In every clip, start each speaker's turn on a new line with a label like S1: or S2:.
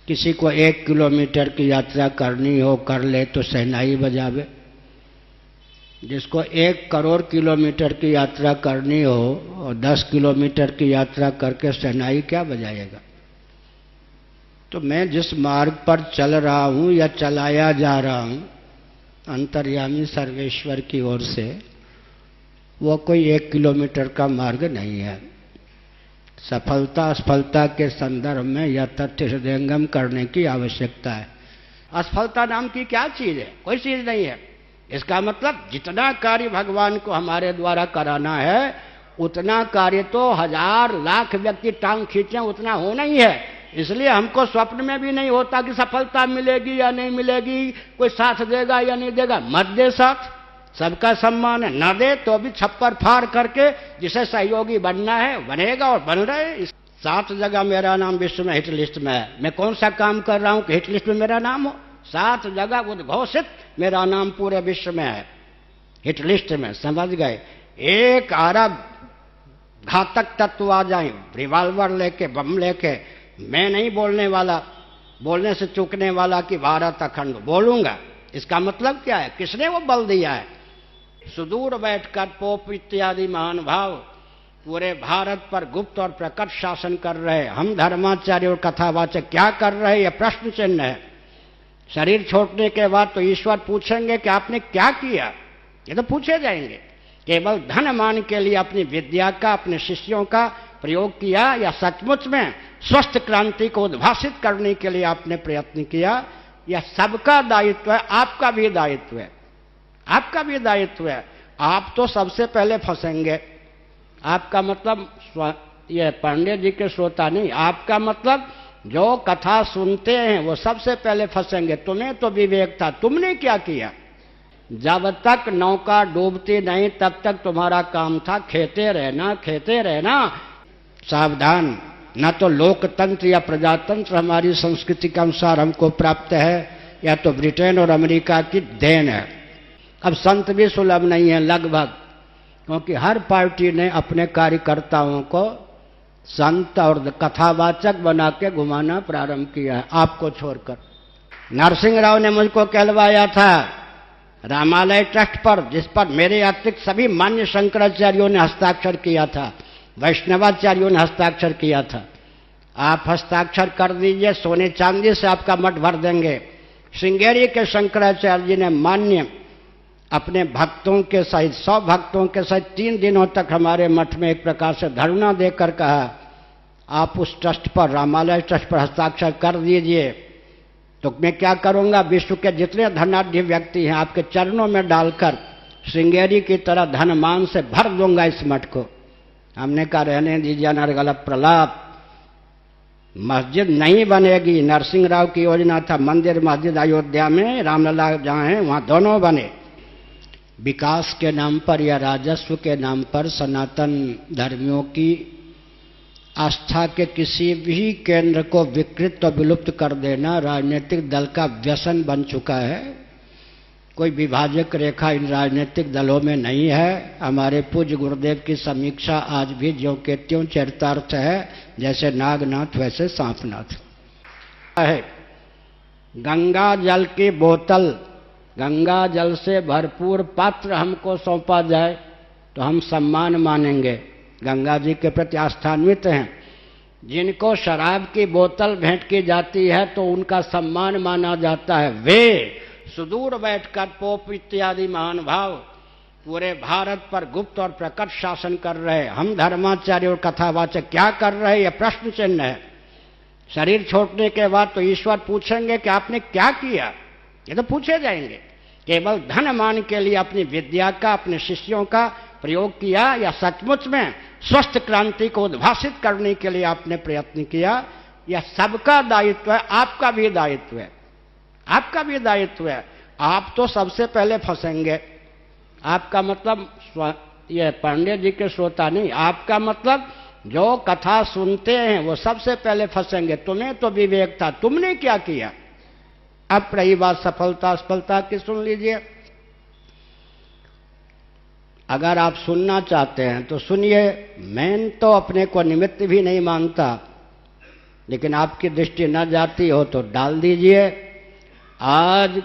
S1: किसी को 1 किलोमीटर की यात्रा करनी हो कर ले तो शहनाई बजावे। जिसको 1 करोड़ किलोमीटर की यात्रा करनी हो और 10 किलोमीटर की यात्रा करके शहनाई क्या बजाएगा? तो मैं जिस मार्ग पर चल रहा हूं या चलाया जा रहा हूं अंतर्यामी सर्वेश्वर की ओर से, वो कोई 1 किलोमीटर का मार्ग नहीं है। सफलता असफलता के संदर्भ में यह तथ्य हृदयंगम करने की आवश्यकता है। असफलता नाम की क्या चीज है? कोई चीज नहीं है। इसका मतलब जितना कार्य भगवान को हमारे द्वारा कराना है उतना कार्य तो 1000 लाख व्यक्ति टांग खींचे उतना होना ही है। इसलिए हमको स्वप्न में भी नहीं होता कि सफलता मिलेगी या नहीं मिलेगी, कोई साथ देगा या नहीं देगा। मत दे साथ, सबका सम्मान है। न दे तो भी छप्पर फाड़ करके जिसे सहयोगी बनना है बनेगा और बन रहे। 7 जगह मेरा नाम विश्व में हिट लिस्ट में है। मैं कौन सा काम कर रहा हूं कि हिट लिस्ट में मेरा नाम हो? 7 जगह उद्घोषित मेरा नाम पूरे विश्व में है, हिट लिस्ट में। समझ गए? 1 अरब घातक तत्व आ जाए रिवॉल्वर लेके, बम लेके, मैं नहीं बोलने वाला, बोलने से चूकने वाला कि भारत अखंड बोलूंगा। इसका मतलब क्या है? किसने वो बल दिया है? सुदूर बैठकर पोप इत्यादि महान भाव पूरे भारत पर गुप्त और प्रकट शासन कर रहे। हम धर्माचार्य और कथावाचक क्या कर रहे? यह प्रश्न चिन्ह है। शरीर छोड़ने के बाद तो ईश्वर पूछेंगे कि आपने क्या किया, ये तो पूछे जाएंगे। केवल धन मान के लिए अपनी विद्या का, अपने शिष्यों का प्रयोग किया या सचमुच में स्वस्थ क्रांति को उद्भासित करने के लिए आपने प्रयत्न किया? यह सबका दायित्व है, आपका भी दायित्व है, आपका भी दायित्व है। आप तो सबसे पहले फंसेंगे। आपका मतलब ये पांडे जी के श्रोता नहीं, आपका मतलब जो कथा सुनते हैं वो सबसे पहले फंसेंगे। तुम्हें तो विवेक था, तुमने क्या किया? जब तक नौका डूबती नहीं तब तक तुम्हारा काम था खेते रहना, खेते रहना। सावधान, न तो लोकतंत्र या प्रजातंत्र हमारी संस्कृति के अनुसार हमको प्राप्त है, या तो ब्रिटेन और अमेरिका की देन है। अब संत भी सुलभ नहीं है लगभग, क्योंकि हर पार्टी ने अपने कार्यकर्ताओं को संत और कथावाचक बना के घुमाना प्रारंभ किया है, आपको छोड़कर। नरसिंह राव ने मुझको कहलवाया था रामालय ट्रस्ट पर, जिस पर मेरे अतिरिक्त सभी मान्य शंकराचार्यों ने हस्ताक्षर किया था, वैष्णवाचार्यों ने हस्ताक्षर किया था। आप हस्ताक्षर कर दीजिए, सोने चांदी से आपका मठ भर देंगे। श्रृंगेरी के शंकराचार्य जी ने मान्य अपने भक्तों के सहित 100 भक्तों के सहित 3 दिनों तक हमारे मठ में एक प्रकार से धरना देकर कहा आप उस ट्रस्ट पर, रामालय ट्रस्ट पर हस्ताक्षर कर दीजिए। तो मैं क्या करूंगा? विश्व के जितने धनाढ्य व्यक्ति हैं आपके चरणों में डालकर श्रृंगेरी की तरह धनमान से भर दूंगा इस मठ को। हमने कहा रहने दीजिए अनर्गल प्रलाप, मस्जिद नहीं बनेगी। नरसिंह राव की योजना था मंदिर मस्जिद अयोध्या में, रामलला जहां है वहां दोनों बने। विकास के नाम पर या राजस्व के नाम पर सनातन धर्मियों की आस्था के किसी भी केंद्र को विकृत और विलुप्त कर देना राजनीतिक दल का व्यसन बन चुका है। कोई विभाजक रेखा इन राजनीतिक दलों में नहीं है। हमारे पूज्य गुरुदेव की समीक्षा आज भी ज्यों के त्यों चरितार्थ है, जैसे नागनाथ वैसे सांपनाथ है। गंगा जल की बोतल, गंगा जल से भरपूर पात्र हमको सौंपा जाए तो हम सम्मान मानेंगे, गंगा जी के प्रति आस्थान्वित हैं। जिनको शराब की बोतल भेंट की जाती है तो उनका सम्मान माना जाता है। वे सुदूर बैठकर पोप इत्यादि महान भाव पूरे भारत पर गुप्त और प्रकट शासन कर रहे। हम धर्माचार्य और कथावाचक क्या कर रहे? यह प्रश्न चिन्ह है। शरीर छोड़ने के बाद तो ईश्वर पूछेंगे कि आपने क्या किया, ये तो पूछे जाएंगे। केवल धन मान के लिए अपनी विद्या का, अपने शिष्यों का प्रयोग किया या सचमुच में स्वस्थ क्रांति को उद्भासित करने के लिए आपने प्रयत्न किया? यह सबका दायित्व है, आपका भी दायित्व है, आपका भी दायित्व है। आप तो सबसे पहले फंसेंगे। आपका मतलब ये पांडे जी के श्रोता नहीं, आपका मतलब जो कथा सुनते हैं वो सबसे पहले फंसेंगे। तुम्हें तो विवेक था, तुमने क्या किया? अब रही बात सफलता असफलता की, सुन लीजिए। अगर आप सुनना चाहते हैं तो सुनिए। मैं तो अपने को निमित्त भी नहीं मानता, लेकिन आपकी दृष्टि न जाती हो तो डाल दीजिए। आज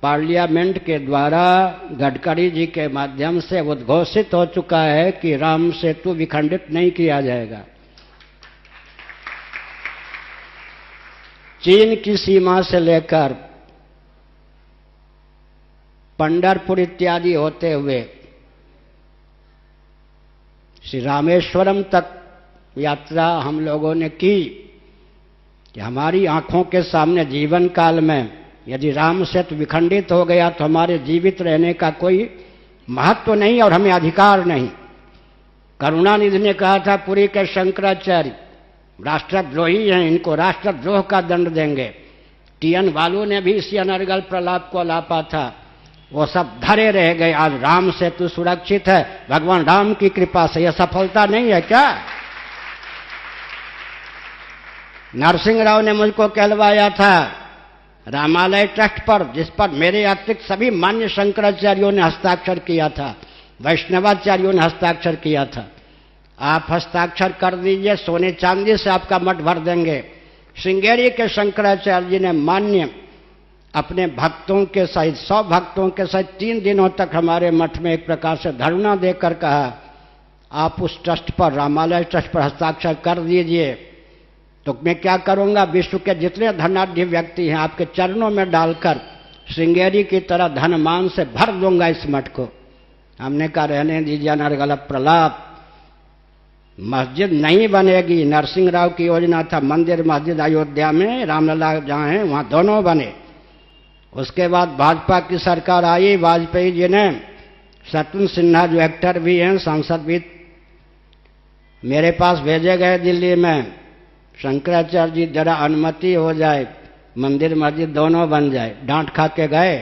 S1: पार्लियामेंट के द्वारा गडकरी जी के माध्यम से उद्घोषित हो चुका है कि राम सेतु विखंडित नहीं किया जाएगा। चीन की सीमा से लेकर पंढरपुर इत्यादि होते हुए श्री रामेश्वरम तक यात्रा हम लोगों ने की कि हमारी आंखों के सामने जीवन काल में यदि राम सेतु विखंडित हो गया तो हमारे जीवित रहने का कोई महत्व नहीं और हमें अधिकार नहीं। करुणानिधि ने कहा था पुरी के शंकराचार्य राष्ट्रद्रोही हैं, इनको राष्ट्रद्रोह का दंड देंगे। टीएन वालू ने भी इसी अनर्गल प्रलाप को लापा था, वो सब धरे रह गए। आज राम सेतु सुरक्षित है भगवान राम की कृपा से। यह सफलता नहीं है क्या? नरसिंह राव ने मुझको कहलवाया था रामालय ट्रस्ट पर, जिस पर मेरे अतिरिक्त सभी मान्य शंकराचार्यों ने हस्ताक्षर किया था, वैष्णवाचार्यों ने हस्ताक्षर किया था। आप हस्ताक्षर कर दीजिए, सोने चांदी से आपका मठ भर देंगे। श्रृंगेरी के शंकराचार्य जी ने मान्य अपने भक्तों के सहित 100 भक्तों के सहित 3 दिनों तक हमारे मठ में एक प्रकार से धरना देकर कहा आप उस ट्रस्ट पर, रामालय ट्रस्ट पर हस्ताक्षर कर दीजिए तो मैं क्या करूंगा, विश्व के जितने धनाढ्य व्यक्ति हैं आपके चरणों में डालकर श्रृंगेरी की तरह धन मान से भर दूंगा इस मठ को। हमने कहा रहने दीजिए अनर्गल प्रलाप, मस्जिद नहीं बनेगी। नरसिंह राव की योजना था मंदिर मस्जिद अयोध्या में, रामलला जहाँ हैं वहाँ दोनों बने। उसके बाद भाजपा की सरकार आई, वाजपेयी जी ने, शत्रुघ्न सिन्हा जो एक्टर भी हैं, सांसद भी मेरे पास भेजे गए दिल्ली में, शंकराचार्य जी जरा अनुमति हो जाए मंदिर मस्जिद दोनों बन जाए। डांट खा के गए।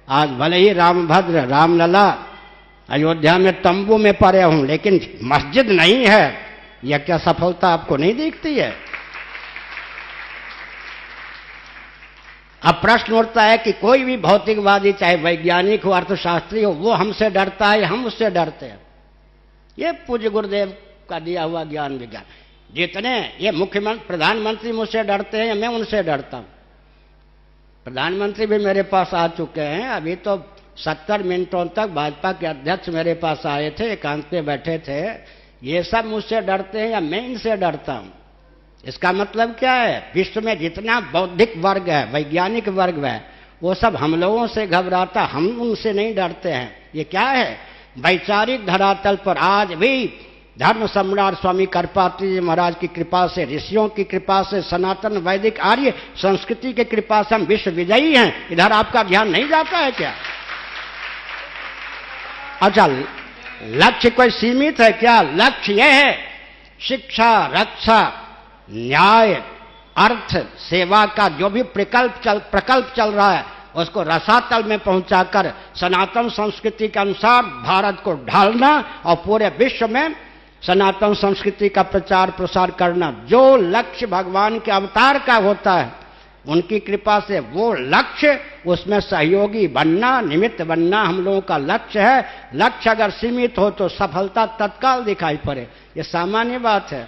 S1: आज भले ही रामभद्र रामलला अयोध्या में तंबू में पड़े हूं लेकिन मस्जिद नहीं है। यह क्या सफलता आपको नहीं दिखती है? अब प्रश्न उठता है कि कोई भी भौतिकवादी चाहे वैज्ञानिक हो अर्थशास्त्री हो वो हमसे डरता है, हम उससे डरते हैं। ये पूज्य गुरुदेव का दिया हुआ ज्ञान विज्ञान। जितने ये मुख्यमंत्री प्रधानमंत्री मुझसे डरते हैं मैं उनसे डरता हूं। प्रधानमंत्री भी मेरे पास आ चुके हैं। अभी तो 70 मिनटों तक भाजपा के अध्यक्ष मेरे पास आए थे, एकांत में बैठे थे। ये सब मुझसे डरते हैं या मैं इनसे डरता हूं? इसका मतलब क्या है? विश्व में जितना बौद्धिक वर्ग है, वैज्ञानिक वर्ग है, वो सब हम लोगों से घबराता, हम उनसे नहीं डरते हैं। ये क्या है? वैचारिक धरातल पर आज भी धर्म सम्राट स्वामी करपात्री जी महाराज की कृपा से, ऋषियों की कृपा से, सनातन वैदिक आर्य संस्कृति की कृपा से हम विश्व विजयी हैं। इधर आपका ध्यान नहीं जाता है क्या? अच्छा, लक्ष्य कोई सीमित है क्या? लक्ष्य यह है शिक्षा, रक्षा, न्याय, अर्थ, सेवा का जो भी प्रकल्प चल रहा है उसको रसातल में पहुंचाकर सनातन संस्कृति के अनुसार भारत को ढालना और पूरे विश्व में सनातन संस्कृति का प्रचार प्रसार करना। जो लक्ष्य भगवान के अवतार का होता है उनकी कृपा से वो लक्ष्य, उसमें सहयोगी बनना, निमित्त बनना हम लोगों का लक्ष्य है। लक्ष्य अगर सीमित हो तो सफलता तत्काल दिखाई पड़े, ये सामान्य बात है।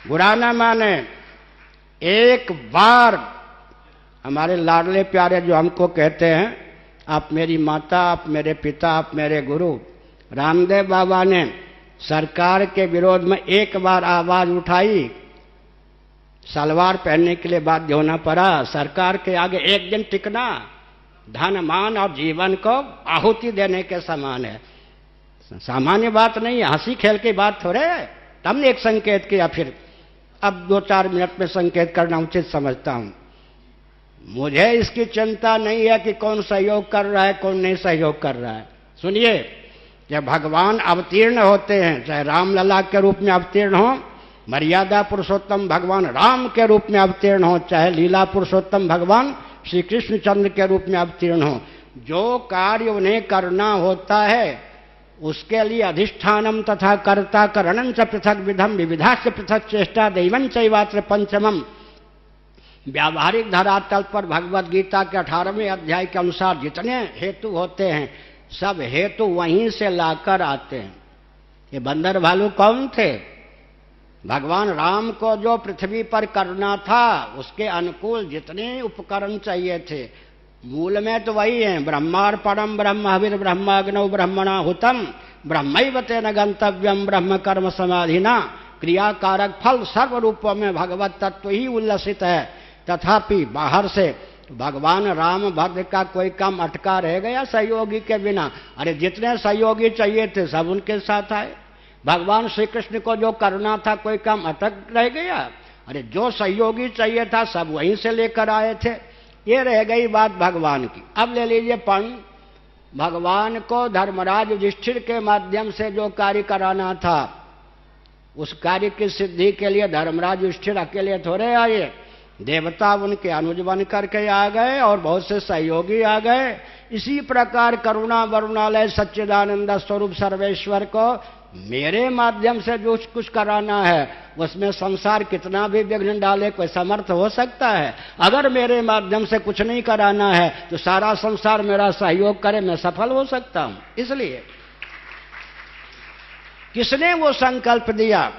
S1: बुरा ना माने, एक बार हमारे लाडले प्यारे जो हमको कहते हैं आप मेरी माता, आप मेरे पिता, आप मेरे गुरु, रामदेव बाबा ने सरकार के विरोध में एक बार आवाज उठाई, सलवार पहनने के लिए बाध्य होना पड़ा। सरकार के आगे एक दिन टिकना धन मान और जीवन को आहुति देने के समान है। सामान्य बात नहीं है, हंसी खेल की बात थोड़े है। तब ने एक संकेत किया, फिर अब 2-4 मिनट में संकेत करना उचित समझता हूं। मुझे इसकी चिंता नहीं है कि कौन सहयोग कर रहा है कौन नहीं सहयोग कर रहा है। सुनिए, जब भगवान अवतीर्ण होते हैं, चाहे रामलला के रूप में अवतीर्ण हो, मर्यादा पुरुषोत्तम भगवान राम के रूप में अवतीर्ण हो, चाहे लीला पुरुषोत्तम भगवान श्री कृष्णचंद्र के रूप में अवतीर्ण हो, जो कार्य उन्हें करना होता है उसके लिए अधिष्ठानम तथा कर्ता करणं च पृथक विधम विविधाश्च पृथक चेष्टा दैवं चैवात्र पंचमम। व्यावहारिक धरातल पर भगवद गीता के 18वें अध्याय के अनुसार जितने हेतु होते हैं सब हेतु वहीं से लाकर आते हैं। ये बंदर भालू कौन थे? भगवान राम को जो पृथ्वी पर करना था उसके अनुकूल जितने उपकरण चाहिए थे, मूल में तो वही है, ब्रह्मार्पणम ब्रह्मविर ब्रह्माग्नौ ब्रह्मणा हुतम ब्रह्मैव तेन गंतव्यम ब्रह्म कर्म समाधिना। क्रियाकारक फल सर्व रूपों में भगवत तत्व ही उल्लसित है। तथापि बाहर से भगवान राम भद्र का कोई काम अटका रह गया सहयोगी के बिना? अरे जितने सहयोगी चाहिए थे सब उनके साथ आए। भगवान श्री कृष्ण को जो करना था कोई काम अटक रह गया? अरे जो सहयोगी चाहिए था सब वहीं से लेकर आए थे। ये रह गई बात भगवान की। अब ले लीजिए पंड, भगवान को धर्मराज युधिष्ठिर के माध्यम से जो कार्य कराना था उस कार्य की सिद्धि के लिए धर्मराज युधिष्ठिर अकेले थोड़े आए, देवता उनके अनुज बन करके आ गए और बहुत से सहयोगी आ गए। इसी प्रकार करुणा वरुणालय सच्चिदानंद स्वरूप सर्वेश्वर को मेरे माध्यम से जो कुछ कराना है उसमें संसार कितना भी विघ्न डाले कोई समर्थ हो सकता है? अगर मेरे माध्यम से कुछ नहीं कराना है तो सारा संसार मेरा सहयोग करे, मैं सफल हो सकता हूं। इसलिए किसने वो संकल्प दिया?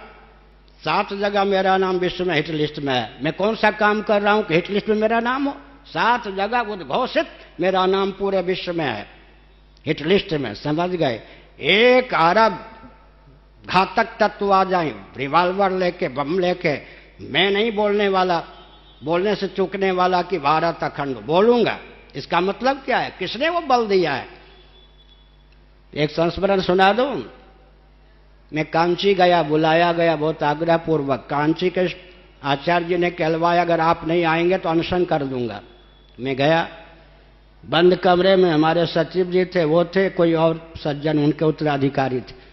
S1: 7 जगह मेरा नाम विश्व में हिट लिस्ट में है। मैं कौन सा काम कर रहा हूं कि हिट लिस्ट में मेरा नाम हो? 7 जगह उद्घोषित मेरा नाम पूरे विश्व में है, हिट लिस्ट में। समझ गए? 1 अरब घातक तत्व आ जाए रिवॉल्वर लेके, बम लेके, मैं नहीं बोलने वाला, बोलने से चूकने वाला कि भारत अखंड, बोलूंगा। इसका मतलब क्या है? किसने वो बल दिया है? एक संस्मरण सुना दूं। मैं कांची गया, बुलाया गया बहुत आग्रह पूर्वक। कांची के आचार्य जी ने कहलवाया अगर आप नहीं आएंगे तो अनशन कर दूंगा। मैं गया, बंद कमरे में हमारे सचिव जी थे, वो थे, कोई और सज्जन उनके उत्तराधिकारी थे।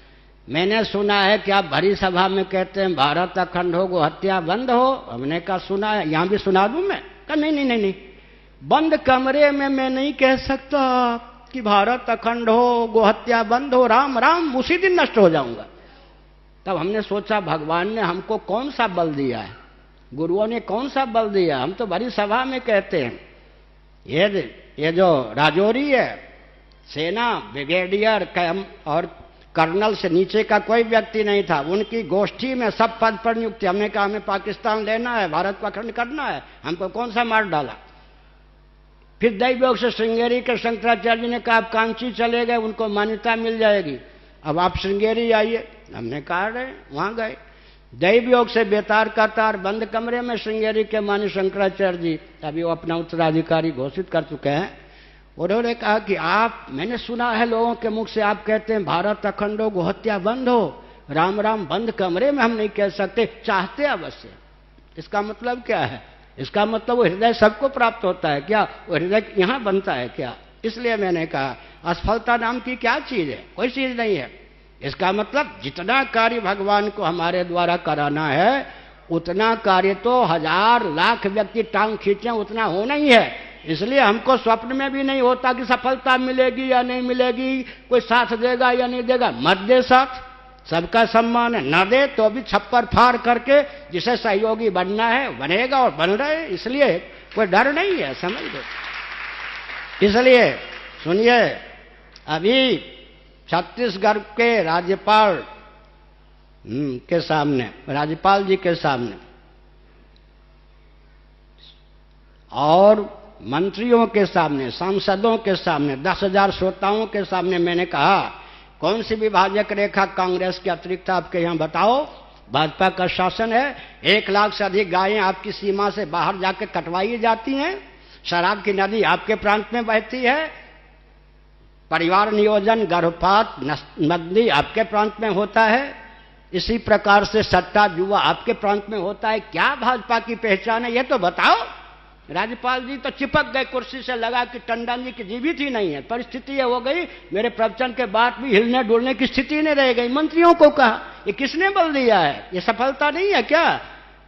S1: मैंने सुना है कि आप भरी सभा में कहते हैं भारत अखंड हो, गो हत्या बंद हो। हमने कहा सुना है, यहां भी सुना दूं मैं? कहा नहीं नहीं नहीं नहीं, बंद कमरे में मैं नहीं कह सकता कि भारत अखंड हो, गो हत्या बंद हो, राम राम, उसी दिन नष्ट हो जाऊंगा। तब हमने सोचा भगवान ने हमको कौन सा बल दिया है, गुरुओं ने कौन सा बल दिया? हम तो भरी सभा में कहते हैं। ये जो राजौरी है, सेना ब्रिगेडियर और कर्नल से नीचे का कोई व्यक्ति नहीं था, उनकी गोष्ठी में सब पद पर नियुक्ति। हमने कहा हमें पाकिस्तान लेना है, भारत को अखंड करना है, हमको कौन सा मार डाला? फिर दैवयोग से श्रृंगेरी के शंकराचार्य ने कहा आप कांची चले गए, उनको मान्यता मिल जाएगी, अब आप श्रृंगेरी आइए। हमने कहा रहे, वहां गए। दैवयोग से बेतार का तार बंद कमरे में श्रृंगेरी के मान्य शंकराचार्य जी, अभी वो अपना उत्तराधिकारी घोषित कर चुके हैं। उन्होंने कहा कि आप, मैंने सुना है लोगों के मुख से आप कहते हैं भारत अखंड हो, गोहत्या बंद हो, राम राम, बंद कमरे में हम नहीं कह सकते, चाहते अवश्य। इसका मतलब क्या है? इसका मतलब वो हृदय सबको प्राप्त होता है क्या? वो हृदय यहां बनता है क्या? इसलिए मैंने कहा असफलता नाम की क्या चीज है? कोई चीज नहीं है। इसका मतलब जितना कार्य भगवान को हमारे द्वारा कराना है उतना कार्य तो 1000 लाख व्यक्ति टांग खींचे उतना होना ही है। इसलिए हमको स्वप्न में भी नहीं होता कि सफलता मिलेगी या नहीं मिलेगी, कोई साथ देगा या नहीं देगा। मत दे साथ, सबका सम्मान है। न दे तो भी छप्पर फाड़ करके जिसे सहयोगी बनना है बनेगा और बन रहे, इसलिए कोई डर नहीं है, समझ लो। इसलिए सुनिए, अभी छत्तीसगढ़ के राज्यपाल के सामने, राज्यपाल जी के सामने और मंत्रियों के सामने, सांसदों के सामने, 10,000 श्रोताओं के सामने मैंने कहा कौन सी विभाजक रेखा कांग्रेस के अतिरिक्त आपके यहां बताओ? भाजपा का शासन है, 1 लाख से अधिक गायें आपकी सीमा से बाहर जाकर कटवाई जाती हैं, शराब की नदी आपके प्रांत में बहती है, परिवार नियोजन गर्भपात नदी आपके प्रांत में होता है, इसी प्रकार से सट्टा जुआ आपके प्रांत में होता है। क्या भाजपा की पहचान है ये तो बताओ। राज्यपाल जी तो चिपक गए कुर्सी से लगा कि टंडन जी की जीवित ही नहीं है। परिस्थिति ये हो गई, मेरे प्रवचन के बाद भी हिलने डुलने की स्थिति नहीं रह गई। मंत्रियों को कहा ये किसने बल दिया है? ये सफलता नहीं है क्या?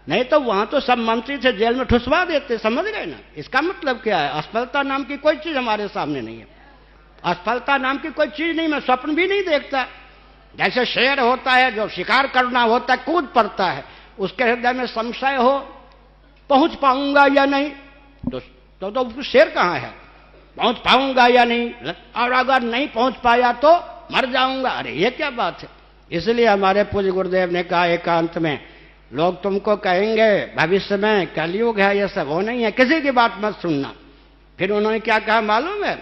S1: नहीं तो वहां तो सब मंत्री थे, जेल में ठुसवा देते, समझ गए ना? इसका मतलब क्या है? असफलता नाम की कोई चीज हमारे सामने नहीं है। असफलता नाम की कोई चीज नहीं, मैं स्वप्न भी नहीं देखता। जैसे शेर होता है जो शिकार करना होता है, कूद पड़ता है, उसके हृदय में संशय हो पहुंच पाऊंगा या नहीं, तो शेर कहां है? पहुंच पाऊंगा या नहीं, और अगर नहीं पहुंच पाया तो मर जाऊंगा। अरे ये क्या बात है? इसलिए हमारे पूज्य गुरुदेव ने कहा एकांत में लोग तुमको कहेंगे भविष्य में कलयुग है, ये सब वो नहीं है, किसी की बात मत सुनना। फिर उन्होंने क्या कहा मालूम है?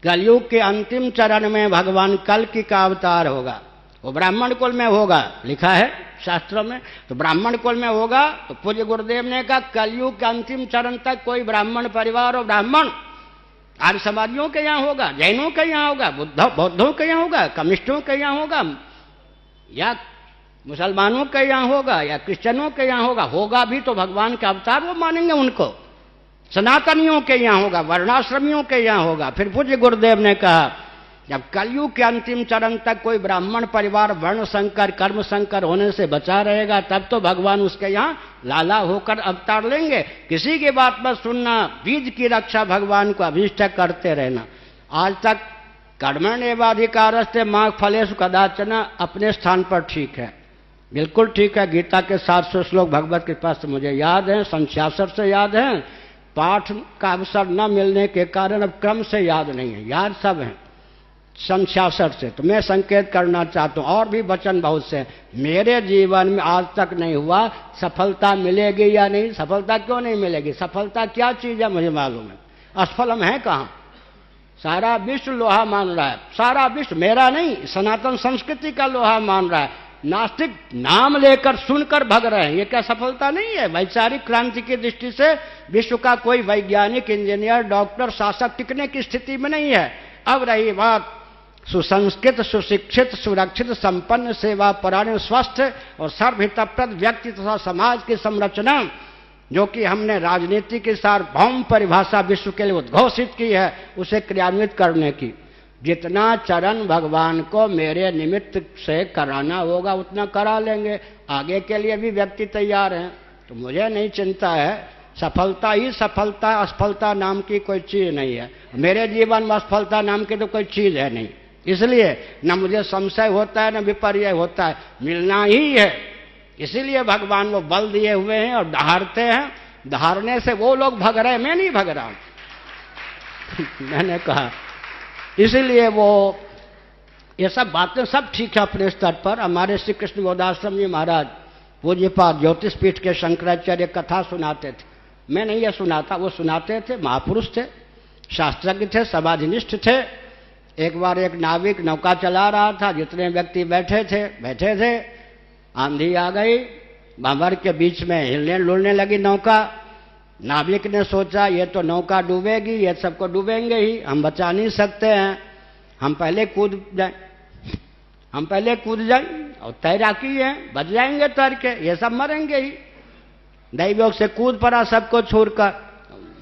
S1: कलयुग के अंतिम चरण में भगवान कल्कि का अवतार होगा, वो ब्राह्मण कुल में होगा, लिखा है शास्त्रों में। तो ब्राह्मण कुल में होगा तो पूज्य गुरुदेव ने कहा कलयुग के अंतिम चरण तक कोई ब्राह्मण परिवार और ब्राह्मण आर्य समाजियों के यहाँ होगा, जैनों के यहाँ होगा, बौद्धों के यहाँ होगा, कम्युनिस्टों के यहाँ होगा, या मुसलमानों के यहाँ होगा, या क्रिश्चियनों के यहाँ होगा। होगा भी तो भगवान के अवतार वो मानेंगे उनको। सनातनियों के यहाँ होगा, वर्णाश्रमियों के यहाँ होगा। फिर पूज्य गुरुदेव ने कहा जब कलयुग के अंतिम चरण तक कोई ब्राह्मण परिवार वर्ण संकर कर्म संकर होने से बचा रहेगा, तब तो भगवान उसके यहाँ लाला होकर अवतार लेंगे। किसी की बात मत सुनना, बीज की रक्षा भगवान को अभीष्ट करते रहना। आज तक कर्मण्येवाधिकारस्ते मा फलेषु कदाचन अपने स्थान पर ठीक है, बिल्कुल ठीक है। गीता के 700 श्लोक भगवत कृपा से मुझे याद है, संख्यासर से याद है, पाठ का अवसर न मिलने के कारण अब क्रम से याद नहीं है, याद सब है संख्यासर से। तो मैं संकेत करना चाहता हूँ, और भी वचन बहुत से। मेरे जीवन में आज तक नहीं हुआ, सफलता मिलेगी या नहीं? सफलता क्यों नहीं मिलेगी? सफलता क्या चीज है मुझे मालूम है, असफल हम है कहाँ? सारा विश्व लोहा मान रहा है, सारा विश्व, मेरा नहीं, सनातन संस्कृति का लोहा मान रहा है। नास्तिक नाम लेकर सुनकर भग रहे हैं, ये क्या सफलता नहीं है? वैचारिक क्रांति की दृष्टि से विश्व का कोई वैज्ञानिक, इंजीनियर, डॉक्टर, शासक टिकने की स्थिति में नहीं है। अब रही बात सुसंस्कृत, सुशिक्षित, सुरक्षित, संपन्न, सेवा परायण, स्वस्थ और सर्वहितप्रद व्यक्ति तथा समाज की संरचना, जो कि हमने राजनीति की सार्वभौम परिभाषा विश्व के लिए उद्घोषित की है, उसे क्रियान्वित करने की जितना चरण भगवान को मेरे निमित्त से कराना होगा उतना करा लेंगे। आगे के लिए भी व्यक्ति तैयार हैं, तो मुझे नहीं चिंता है। सफलता ही सफलता, असफलता नाम की कोई चीज नहीं है। मेरे जीवन में असफलता नाम की तो कोई चीज है नहीं, इसलिए न मुझे संशय होता है न विपर्य होता है, मिलना ही है। इसीलिए भगवान वो बल दिए हुए हैं और दहाड़ते हैं। दहाड़ने से वो लोग भग रहे, मैं नहीं भग रहा मैंने कहा इसलिए वो ये सब बातें सब ठीक है अपने स्तर पर। हमारे श्री कृष्ण बोधाश्रम जी महाराज पूज्यपाद ज्योतिष पीठ के शंकराचार्य कथा सुनाते थे। मैं नहीं ये सुनाता, वो सुनाते थे। महापुरुष थे, शास्त्रज्ञ थे, समाधिनिष्ठ थे। एक बार एक नाविक नौका चला रहा था, जितने व्यक्ति बैठे थे, आंधी आ गई, भंवर के बीच में हिलने डुलने लगी नौका। नाविक ने सोचा ये तो नौका डूबेगी, ये सबको डूबेंगे ही, हम बचा नहीं सकते हैं, हम पहले कूद जाएं और तैराकी है, बच जाएंगे तैर के, ये सब मरेंगे ही। दैवयोग से कूद पड़ा सबको छोड़कर,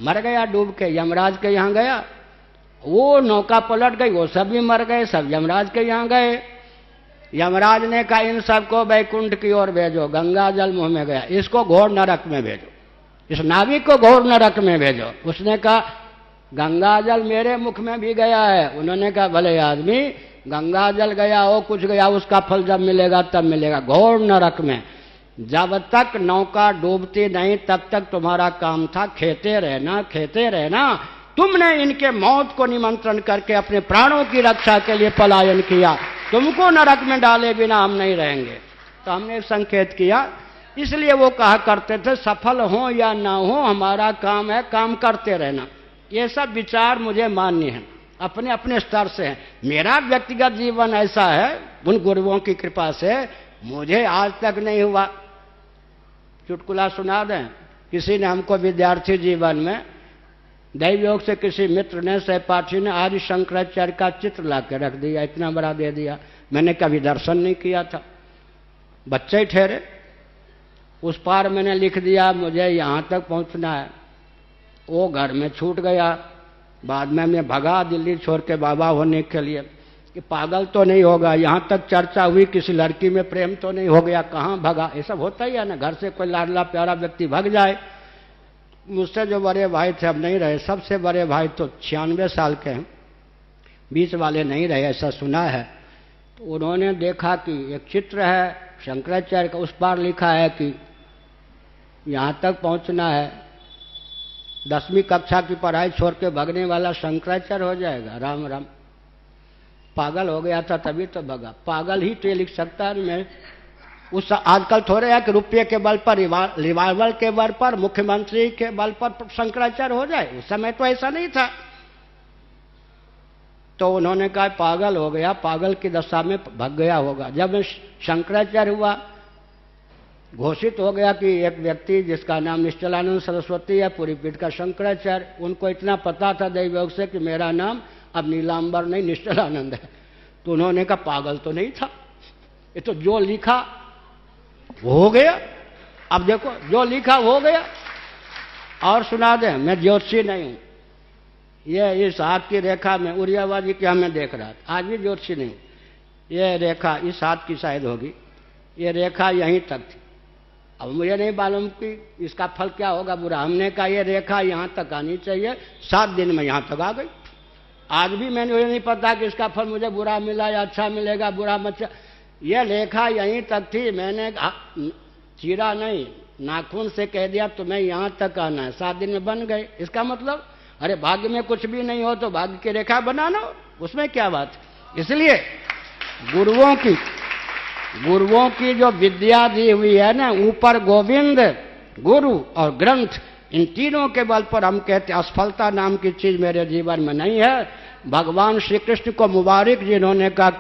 S1: मर गया डूब के। यमराज के यहाँ गया, वो नौका पलट गई, वो सब भी मर गए, सब यमराज के यहाँ गए। यमराज ने कहा इन सबको बैकुंठ की ओर भेजो, गंगा जल मुंह में गया, इसको घोर नरक में भेजो, इस नाविक को घोर नरक में भेजो। उसने कहा गंगा जल मेरे मुख में भी गया है। उन्होंने कहा भले आदमी, गंगा जल गया हो कुछ गया, उसका फल जब मिलेगा तब मिलेगा, घोर नरक में। जब तक नौका डूबती नहीं तब तक तुम्हारा काम था खेते रहना। तुमने इनके मौत को निमंत्रण करके अपने प्राणों की रक्षा के लिए पलायन किया, तुमको नरक में डाले बिना हम नहीं रहेंगे। तो हमने संकेत किया। इसलिए वो कहा करते थे सफल हो या ना हो हमारा काम है काम करते रहना। ये सब विचार मुझे मान्य है, अपने अपने स्तर से है। मेरा व्यक्तिगत जीवन ऐसा है, उन गुरुओं की कृपा से मुझे आज तक नहीं हुआ। चुटकुला सुना दें, किसी ने हमको विद्यार्थी जीवन में दैवयोग से किसी मित्र ने, सहपाठी ने आदि शंकराचार्य का चित्र ला के रख दिया, इतना बड़ा दे दिया। मैंने कभी दर्शन नहीं किया था, बच्चे ही ठहरे। उस पार मैंने लिख दिया मुझे यहाँ तक पहुँचना है, वो घर में छूट गया। बाद में मैं भगा दिल्ली छोड़ के बाबा होने के लिए कि पागल तो नहीं होगा, यहाँ तक चर्चा हुई किसी लड़की में प्रेम तो नहीं हो गया, कहाँ भगा। ये सब होता ही है ना, घर से कोई लाडला प्यारा व्यक्ति भग जाए। मुझसे जो बड़े भाई थे अब नहीं रहे, सबसे बड़े भाई तो 96 साल के हैं, 20 वाले नहीं रहे, ऐसा सुना है। तो उन्होंने देखा कि एक चित्र है शंकराचार्य का, उस पार लिखा है कि यहाँ तक पहुँचना है, 10वीं कक्षा की पढ़ाई छोड़ के भगने वाला शंकराचार्य हो जाएगा। राम राम, पागल हो गया था तभी तो भगा। पागल ही तो ये लिख सकता है। मैं उस आजकल थोड़े है कि रुपये के बल पर, रिवाल्वर के बल पर, मुख्यमंत्री के बल पर शंकराचार्य हो जाए। उस समय तो ऐसा नहीं था। तो उन्होंने कहा पागल हो गया, पागल की दशा में भग गया होगा। जब शंकराचार्य हुआ, घोषित हो गया कि एक व्यक्ति जिसका नाम निश्चलानंद सरस्वती है, पूरी पीठ का शंकराचार्य, उनको इतना पता था दैवयोग से कि मेरा नाम अब नीलांबर नहीं निश्चलानंद है। तो उन्होंने कहा पागल तो नहीं था, ये तो जो लिखा हो गया। अब देखो जो लिखा हो गया। और सुना दें, मैं ज्योतिषी नहीं हूं। ये इस हाथ की रेखा में उरियाबाजी क्या मैं देख रहा था, आज भी ज्योतिषी नहीं हूं। ये रेखा इस हाथ की शायद होगी, ये रेखा यहीं तक थी। अब मुझे नहीं मालूम कि इसका फल क्या होगा बुरा। हमने कहा ये रेखा यहां तक आनी चाहिए, 7 दिन में यहां तक आ गई। आज भी मुझे नहीं पता कि इसका फल मुझे बुरा मिला या अच्छा मिलेगा, बुरा मत। यह रेखा यहीं तक थी, मैंने चीरा नहीं, नाखून से कह दिया तुम्हें यहां तक आना है, 7 दिन में बन गए। इसका मतलब अरे भाग्य में कुछ भी नहीं हो तो भाग्य की रेखा बनाना, उसमें क्या बात है। इसलिए गुरुओं की जो विद्या दी हुई है ना, ऊपर गोविंद, गुरु और ग्रंथ, इन तीनों के बल पर हम कहते असफलता नाम की चीज मेरे जीवन में नहीं है। भगवान श्री कृष्ण को मुबारक जिन्होंने कहा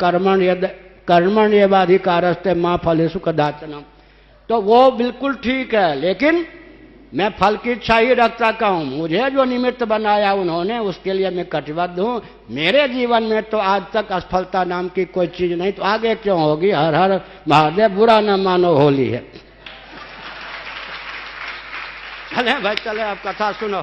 S1: कर्मण एवाधिकारस्ते मां फलेषु कदाचन, तो वो बिल्कुल ठीक है। लेकिन मैं फल की इच्छा ही रखता हूं। मुझे जो निमित्त बनाया उन्होंने, उसके लिए मैं कटिबद्ध हूं। मेरे जीवन में तो आज तक असफलता नाम की कोई चीज नहीं, तो आगे क्यों होगी। हर हर महादेव, बुरा न मानो होली है। चले भाई चले, अब कथा सुनो।